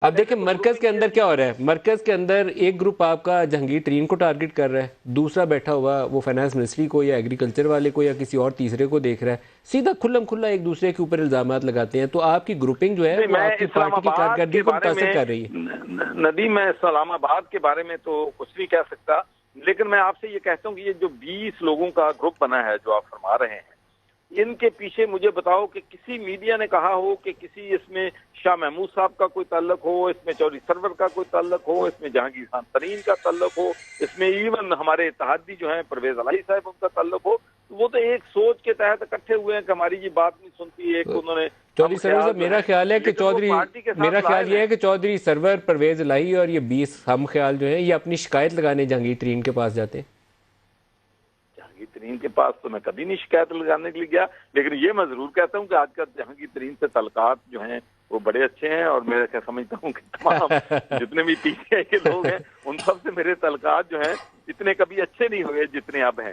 اب دیکھیں مرکز کے اندر کیا ہو رہا ہے، مرکز کے اندر ایک گروپ آپ کا جہانگیر ترین کو ٹارگٹ کر رہا ہے، دوسرا بیٹھا ہوا وہ فائنانس منسٹری کو یا ایگریکلچر والے کو یا کسی اور تیسرے کو دیکھ رہا ہے، سیدھا کھلم کھلا ایک دوسرے کے اوپر الزامات لگاتے ہیں. تو آپ کی گروپنگ جو ہے نہیں، وہ میں آپ کی اسلام پارٹی کی آباد کارکردگی کے کو بارے متاثر میں کر رہی ہے. ندیم، میں اسلام آباد کے بارے میں تو کچھ نہیں کہہ سکتا، لیکن میں آپ سے یہ کہتا ہوں کہ یہ جو 20 لوگوں کا گروپ بنا ہے جو آپ فرما رہے ہیں، ان کے پیچھے مجھے بتاؤ کہ کسی میڈیا نے کہا ہو کہ کسی اس میں شاہ محمود صاحب کا کوئی تعلق ہو، اس میں چودھری سرور کا کوئی تعلق ہو، اس میں جہانگیر خان ترین کا تعلق ہو، اس میں ایون ہمارے اتحادی جو ہیں پرویز الہی صاحب ان کا تعلق ہو. وہ تو ایک سوچ کے تحت اکٹھے ہوئے ہیں کہ ہماری یہ بات نہیں سنتی، ایک انہوں نے ہم چودھری سرور خیال صاحب، جو میرا ہیں، خیال ہے کہ لیکن وہ پارٹی کے ساتھ میرا خیال لائل یہ ہیں. ہے کہ چودھری سرور، پرویز الہی اور یہ 20 ہم خیال جو ہیں یہ اپنی شکایت لگانے جہانگیر ترین کے پاس جاتے ہیں. جہانگیر ترین کے پاس تو میں کبھی نہیں شکایت لگانے کے لیے گیا، لیکن یہ میں ضرور کہتا ہوں کہ آج کل جہانگیر ترین سے تعلقات جو ہیں وہ بڑے اچھے ہیں، اور میں سمجھتا ہوں کہ تمام جتنے بھی پی ٹی آئی کے لوگ ہیں ان سب سے میرے تعلقات جو ہیں اتنے کبھی اچھے نہیں ہوئے جتنے اب ہیں.